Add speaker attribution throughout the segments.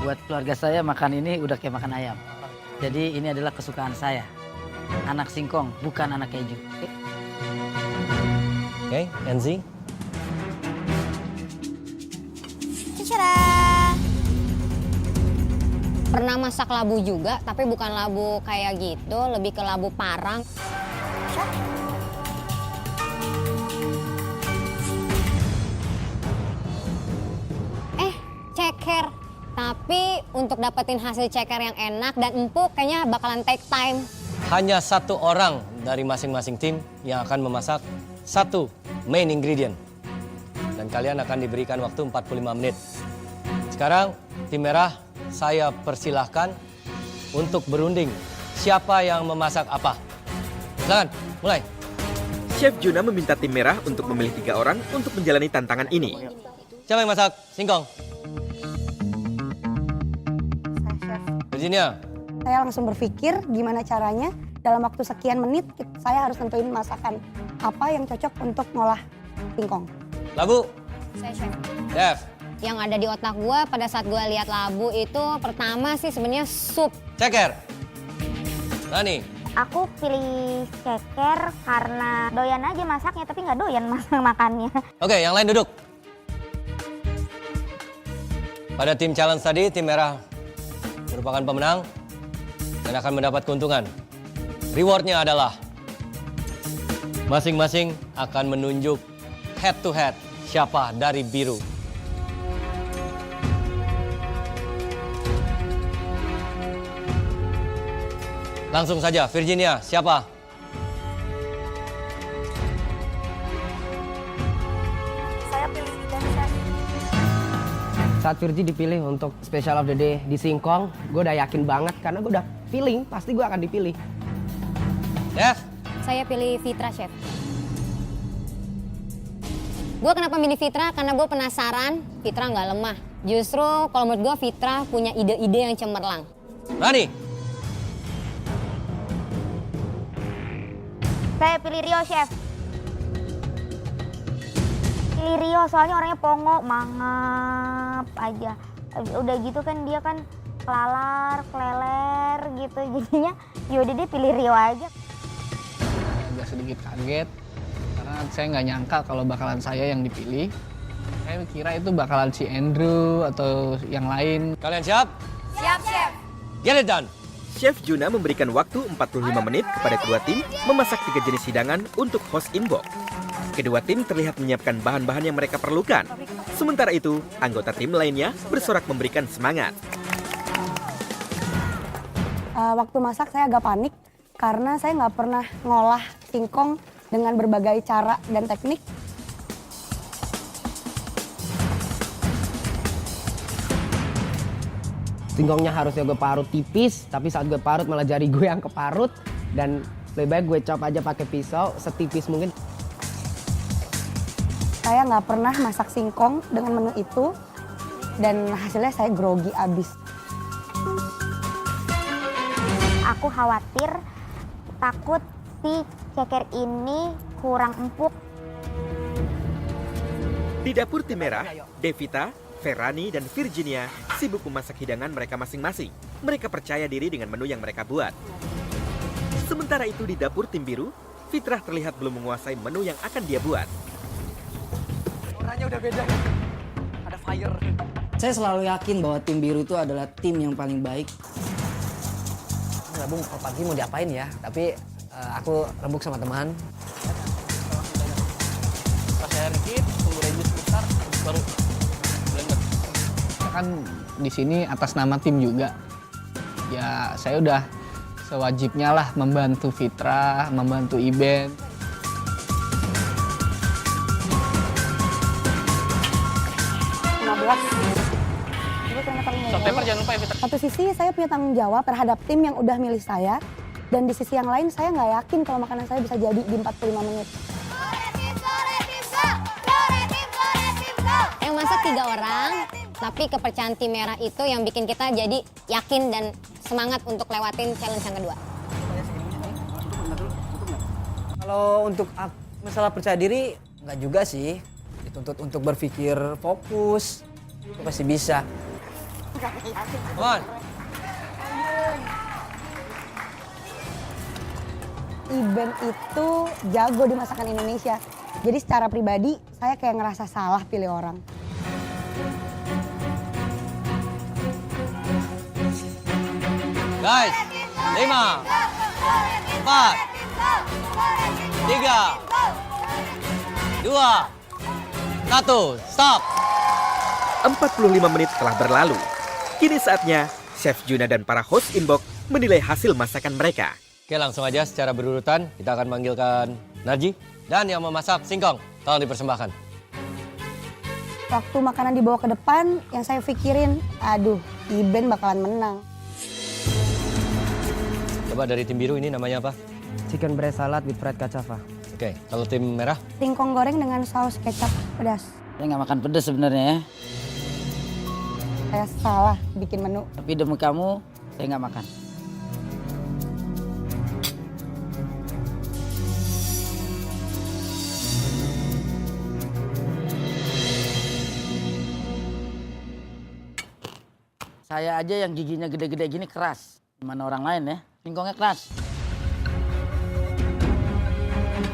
Speaker 1: Buat keluarga saya makan ini udah kayak makan ayam. Jadi ini adalah kesukaan saya. Anak singkong, bukan anak keju.
Speaker 2: Oke, Enzi.
Speaker 3: Pernah masak labu juga, tapi bukan labu kayak gitu, lebih ke labu parang. Ceker. Tapi untuk dapetin hasil ceker yang enak dan empuk kayaknya bakalan take time.
Speaker 2: Hanya satu orang dari masing-masing tim yang akan memasak satu main ingredient. Dan kalian akan diberikan waktu 45 menit. Sekarang, tim merah, saya persilahkan untuk berunding siapa yang memasak apa. Silakan, mulai.
Speaker 4: Chef Juna meminta tim merah untuk memilih 3 orang untuk menjalani tantangan ini.
Speaker 2: Siapa yang masak? Singkong. Virginia.
Speaker 5: Saya langsung berpikir gimana caranya dalam waktu sekian menit saya harus tentuin masakan apa yang cocok untuk ngolah singkong.
Speaker 2: Labu.
Speaker 3: Saya chef.
Speaker 2: Chef.
Speaker 3: Yang ada di otak gue pada saat gue lihat labu itu pertama sih sebenarnya sup.
Speaker 2: Ceker. Rani.
Speaker 6: Aku pilih ceker karena doyan aja masaknya tapi nggak doyan makannya.
Speaker 2: Oke, yang lain duduk. Pada tim challenge tadi, tim merah merupakan pemenang dan akan mendapat keuntungan. Rewardnya adalah masing-masing akan menunjuk head to head siapa dari biru. Langsung saja, Virginia, siapa?
Speaker 6: Saya pilih Chef.
Speaker 7: Saat Virgi dipilih untuk Special of the Day di Singkong, gue udah yakin banget karena gue udah feeling pasti gue akan dipilih.
Speaker 2: Chef?
Speaker 3: Saya pilih Fitra, chef. Gue kenapa milih Fitra? Karena gue penasaran Fitra nggak lemah. Justru kalau menurut gue Fitra punya ide-ide yang cemerlang.
Speaker 2: Rani?
Speaker 6: Saya pilih Rio, Chef. Pilih Rio soalnya orangnya pongo, mangap aja. Udah gitu kan dia kan kelalar, keleler gitu. Jadinya yaudah deh pilih Rio aja.
Speaker 8: Agak sedikit kaget karena saya nggak nyangka kalau bakalan saya yang dipilih. Saya kira itu bakalan si Andrew atau yang lain.
Speaker 2: Kalian siap?
Speaker 6: Siap, Chef.
Speaker 2: Get it done!
Speaker 4: Chef Juna memberikan waktu 45 menit kepada kedua tim memasak 3 jenis hidangan untuk host inbox. Kedua tim terlihat menyiapkan bahan-bahan yang mereka perlukan. Sementara itu, anggota tim lainnya bersorak memberikan semangat.
Speaker 5: Waktu masak saya agak panik karena saya nggak pernah ngolah singkong dengan berbagai cara dan teknik.
Speaker 7: Singkongnya harusnya gue parut tipis, tapi saat gue parut malah jari gue yang keparut. Dan lebih baik gue chop aja pakai pisau setipis mungkin.
Speaker 5: Saya nggak pernah masak singkong dengan menu itu dan hasilnya saya grogi abis.
Speaker 6: Aku khawatir, takut si ceker ini kurang empuk.
Speaker 4: Di dapur tim merah, Devita, Ferrani, dan Virginia sibuk memasak hidangan mereka masing-masing. Mereka percaya diri dengan menu yang mereka buat. Sementara itu di dapur tim biru, Fitrah terlihat belum menguasai menu yang akan dia buat.
Speaker 1: Warnanya udah beda. Ada fire.
Speaker 9: Saya selalu yakin bahwa tim biru itu adalah tim yang paling baik.
Speaker 7: Nggak Bung, kalau pagi mau diapain ya? Tapi aku rembuk sama teman.
Speaker 8: Pas saya dikit, tunggu Regis besar, baru blender. Kan di sini atas nama tim juga. Ya saya udah sewajibnya lah membantu Fitra, membantu Iben. Salt pepper jangan lupa ya Fitra.
Speaker 5: Satu sisi saya punya tanggung jawab terhadap tim yang udah milih saya. Dan di sisi yang lain saya nggak yakin kalau makanan saya bisa jadi di 45 menit.
Speaker 3: Yang masak 3 orang, tapi kepercayaan tim merah itu yang bikin kita jadi yakin dan semangat untuk lewatin challenge yang kedua.
Speaker 9: Kalau untuk masalah percaya diri, nggak juga sih. dituntut untuk berpikir fokus. Lu pasti bisa.
Speaker 2: Come on.
Speaker 5: Iben itu jago di masakan Indonesia. Jadi secara pribadi saya kayak ngerasa salah pilih orang.
Speaker 2: Guys, 5, 4, 3, 2, 1, stop.
Speaker 4: 45 menit telah berlalu. Kini saatnya Chef Juna dan para host Inbox menilai hasil masakan mereka.
Speaker 2: Oke, langsung aja secara berurutan kita akan manggilkan Narji dan yang memasak singkong. Tolong dipersembahkan.
Speaker 5: Waktu makanan dibawa ke depan, yang saya pikirin, aduh, Iben bakalan menang.
Speaker 2: Coba dari tim biru ini namanya apa?
Speaker 7: Chicken breast salad with fried cassava.
Speaker 2: Oke, kalau tim merah?
Speaker 5: Singkong goreng dengan saus kecap pedas.
Speaker 1: Saya nggak makan pedas sebenarnya ya.
Speaker 5: Saya salah bikin menu.
Speaker 1: Tapi demi kamu, saya nggak makan. Saya aja yang giginya gede-gede gini keras. Gimana orang lain ya? Singkongnya keras.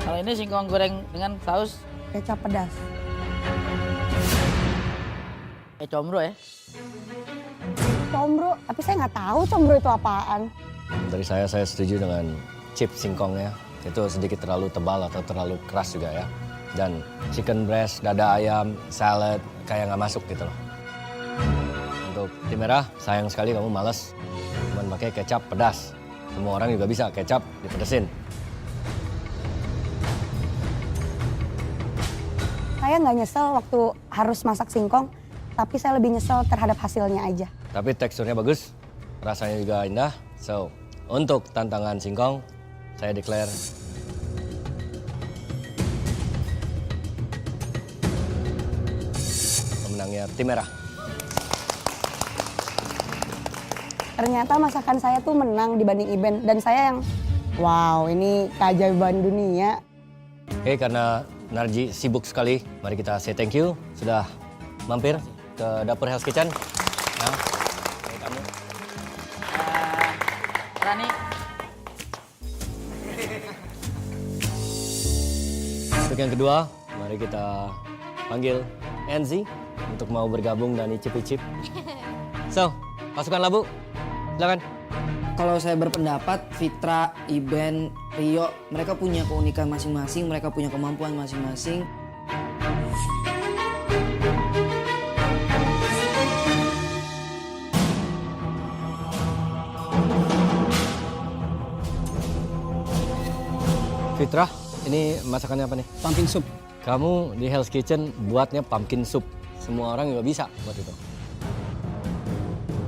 Speaker 1: Kalau ini singkong goreng dengan saus
Speaker 5: Kecap pedas.
Speaker 1: kayak combro ya.
Speaker 5: Combro, tapi saya nggak tahu combro itu apaan.
Speaker 2: Dari saya setuju dengan chip singkongnya. Itu sedikit terlalu tebal atau terlalu keras juga ya. Dan chicken breast, dada ayam, salad, kayak nggak masuk gitu loh. Untuk tim merah, sayang sekali kamu males. Cuman pakai kecap pedas. Semua orang juga bisa kecap dipedesin.
Speaker 5: Saya nggak nyesel waktu harus masak singkong, tapi saya lebih nyesel terhadap hasilnya aja.
Speaker 2: Tapi teksturnya bagus, rasanya juga indah. So, untuk tantangan singkong, saya declare pemenangnya tim merah.
Speaker 5: Ternyata masakan saya tuh menang dibanding Iben. Dan saya yang, wow ini keajaiban dunia.
Speaker 2: Oke, karena Narji sibuk sekali, mari kita say thank you sudah mampir ke dapur Hell's Kitchen. Ya, dari kamu.
Speaker 1: Rani,
Speaker 2: Untuk yang kedua, mari kita panggil Enzi untuk mau bergabung dan icip-icip. So, pasukan labu, silakan.
Speaker 9: Kalau saya berpendapat, Fitra, Iben, Rio, mereka punya keunikan masing-masing, mereka punya kemampuan masing-masing.
Speaker 2: Fitra, ini masakannya apa nih?
Speaker 8: Pumpkin soup.
Speaker 2: Kamu di Hell's Kitchen buatnya pumpkin soup. Semua orang juga bisa buat itu.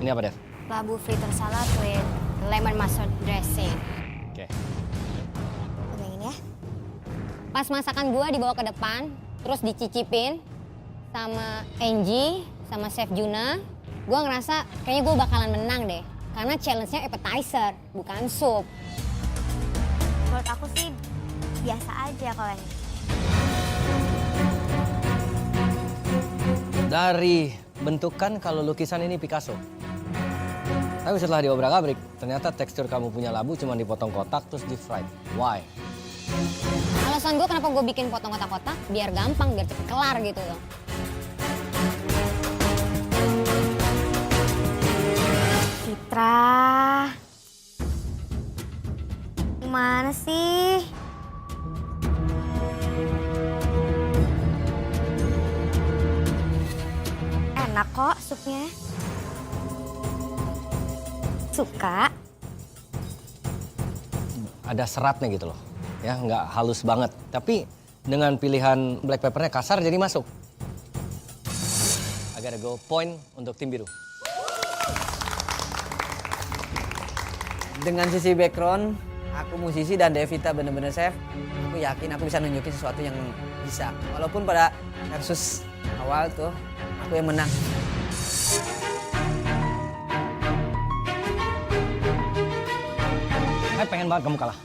Speaker 2: Ini apa, Dev?
Speaker 3: Labu fritter salad with lemon mustard dressing.
Speaker 2: Oke.
Speaker 3: Pegangin ya. Pas masakan gua dibawa ke depan, terus dicicipin sama Angie, sama Chef Juna, gua ngerasa kayaknya gua bakalan menang deh. Karena challenge-nya appetizer, bukan sup.
Speaker 6: Menurut aku sih biasa aja kalau ini.
Speaker 2: Dari bentukan kalau lukisan ini Picasso. Tapi setelah diobrak-abrik, ternyata tekstur kamu punya labu cuma dipotong kotak terus di fried. Why?
Speaker 3: Alasan gue kenapa gue bikin potong kotak-kotak, biar gampang, biar cepet kelar gitu loh.
Speaker 6: Fitra, gimana sih? Enak kok supnya. Suka?
Speaker 2: Ada seratnya gitu loh. Ya, nggak halus banget. Tapi dengan pilihan black peppernya kasar jadi masuk. I gotta go point untuk tim biru.
Speaker 7: Dengan sisi background, aku musisi dan Devita bener-bener chef. Aku yakin aku bisa nunjukin sesuatu yang bisa. Walaupun pada versus awal tuh, aku yang menang.
Speaker 2: Saya pengen banget kamu kalah.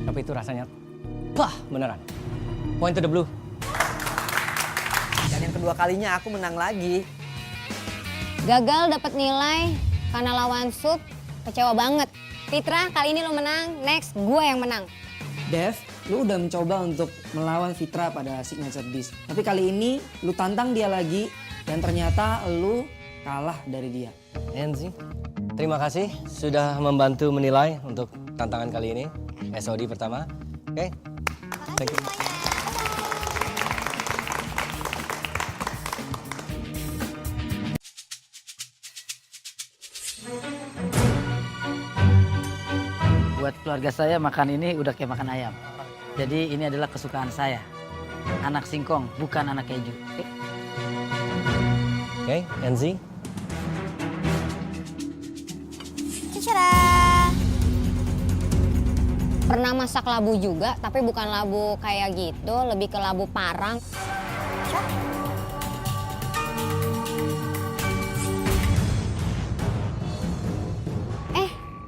Speaker 2: Tapi itu rasanya Wah, beneran. Point to the blue.
Speaker 7: Dan yang kedua kalinya aku menang lagi.
Speaker 3: Gagal dapat nilai karena lawan Sup, kecewa banget. Fitra, kali ini lo menang, next gue yang menang.
Speaker 9: Dev, lu udah mencoba untuk melawan Fitra pada signature dish. Tapi kali ini lu tantang dia lagi dan ternyata lu kalah dari dia.
Speaker 2: Enzi, terima kasih sudah membantu menilai untuk tantangan kali ini. SOD pertama. Oke. Thank you.
Speaker 1: Buat keluarga saya makan ini udah kayak makan ayam. Jadi ini adalah kesukaan saya. Anak singkong, bukan anak keju.
Speaker 2: Oke, Enzi.
Speaker 3: Cicara. Pernah masak labu juga, tapi bukan labu kayak gitu, lebih ke labu parang.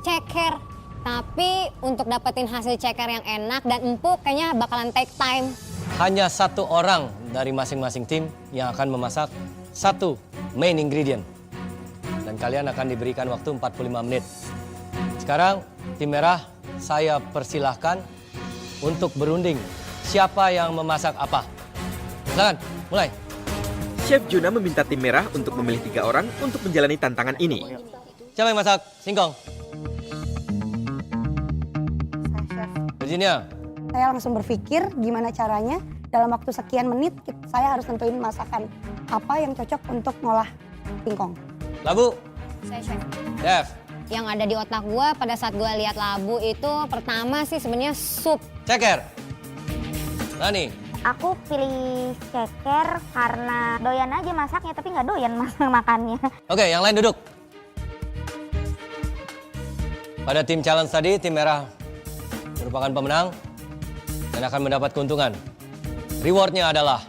Speaker 3: Ceker. Tapi untuk dapetin hasil ceker yang enak dan empuk kayaknya bakalan take time.
Speaker 2: Hanya satu orang dari masing-masing tim yang akan memasak satu main ingredient. Dan kalian akan diberikan waktu 45 menit. Sekarang tim merah saya persilahkan untuk berunding siapa yang memasak apa. Silakan, mulai.
Speaker 4: Chef Juna meminta tim merah untuk memilih 3 orang untuk menjalani tantangan ini.
Speaker 2: Siapa yang masak? Singkong. Virginia.
Speaker 5: Saya langsung berpikir gimana caranya dalam waktu sekian menit saya harus tentuin masakan apa yang cocok untuk ngolah singkong.
Speaker 2: Labu.
Speaker 3: Saya chef.
Speaker 2: Dev.
Speaker 3: Yang ada di otak gue pada saat gue lihat labu itu pertama sih sebenarnya sup.
Speaker 2: Ceker. Rani.
Speaker 6: Aku pilih ceker karena doyan aja masaknya tapi nggak doyan makannya.
Speaker 2: Oke, yang lain duduk. Pada tim challenge tadi, tim merah merupakan pemenang dan akan mendapat keuntungan. Rewardnya adalah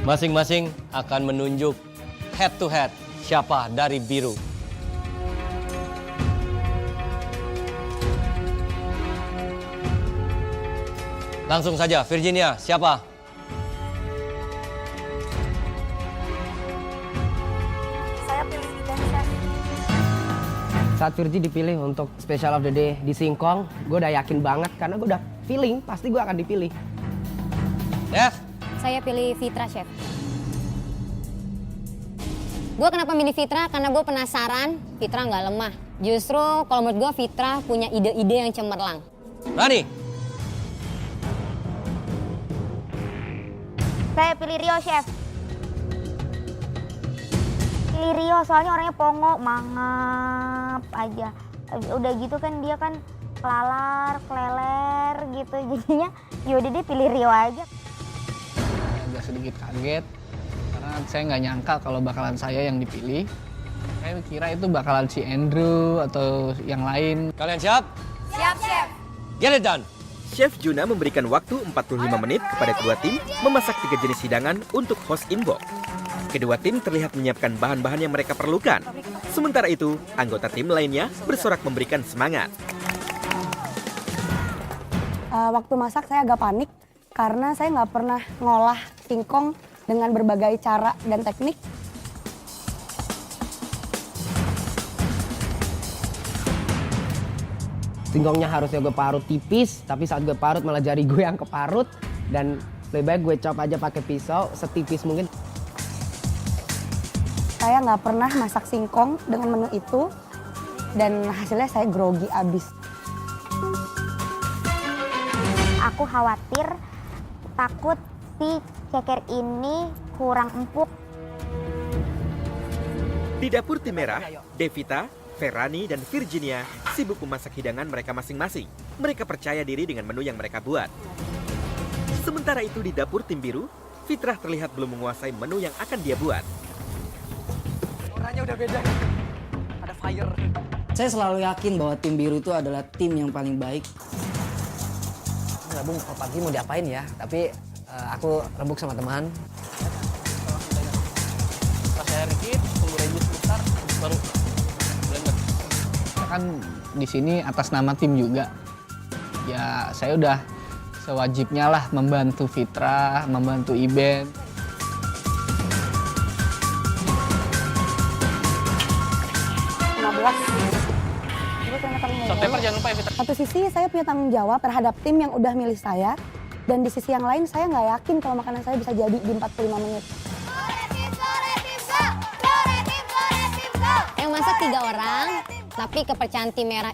Speaker 2: masing-masing akan menunjuk head to head siapa dari biru. Langsung saja, Virginia, siapa?
Speaker 6: Saya pilih ikan chef.
Speaker 10: Saat Virgi dipilih untuk Special of the Day di Singkong, gue udah yakin banget karena gue udah feeling pasti gue akan dipilih.
Speaker 2: Dev.
Speaker 3: Saya pilih Fitra, chef. Gue kenapa milih Fitra? Karena gue penasaran Fitra nggak lemah. Justru kalau menurut gue Fitra punya ide-ide yang cemerlang.
Speaker 2: Rani.
Speaker 6: Saya pilih Rio chef. Pilih Rio soalnya orangnya pongo, mangap aja. Udah gitu kan dia kan kelalar, kleler gitu. Jadinya yaudah deh pilih Rio aja.
Speaker 8: Agak sedikit kaget karena saya nggak nyangka kalau bakalan saya yang dipilih. Saya kira itu bakalan si Andrew atau yang lain.
Speaker 2: Kalian siap?
Speaker 3: Siap, chef.
Speaker 2: Get it done.
Speaker 4: Chef Juna memberikan waktu 45 menit kepada kedua tim memasak 3 jenis hidangan untuk host inbox. Kedua tim terlihat menyiapkan bahan-bahan yang mereka perlukan. Sementara itu, anggota tim lainnya bersorak memberikan semangat.
Speaker 5: Waktu masak saya agak panik karena saya nggak pernah ngolah singkong dengan berbagai cara dan teknik.
Speaker 10: Singkongnya harusnya gue parut tipis, tapi saat gue parut malah jari gue yang keparut. Dan lebih baik gue chop aja pakai pisau setipis mungkin.
Speaker 5: Saya nggak pernah masak singkong dengan menu itu dan hasilnya saya grogi abis.
Speaker 6: Aku khawatir, takut si ceker ini kurang empuk.
Speaker 4: Di dapur tim merah, Devita, Ferrani, dan Virginia sibuk memasak hidangan mereka masing-masing. Mereka percaya diri dengan menu yang mereka buat. Sementara itu di dapur tim biru, Fitrah terlihat belum menguasai menu yang akan dia buat.
Speaker 7: Orangnya udah beda. Ada fire.
Speaker 9: Saya selalu yakin bahwa tim biru itu adalah tim yang paling baik.
Speaker 7: Nggak, Bung, kalau pagi mau diapain ya? Tapi aku rembuk sama teman.
Speaker 8: Pas saya dikit, tunggu rejus sebentar, baru blender. Kan di sini atas nama tim juga. Ya saya udah sewajibnya lah membantu Fitra, membantu Iben.
Speaker 5: Satu sisi saya punya tanggung jawab terhadap tim yang udah milih saya, dan di sisi yang lain saya nggak yakin kalau makanan saya bisa jadi di 45 menit.
Speaker 3: Yang masak 3 orang, tapi kepercayaan tim merah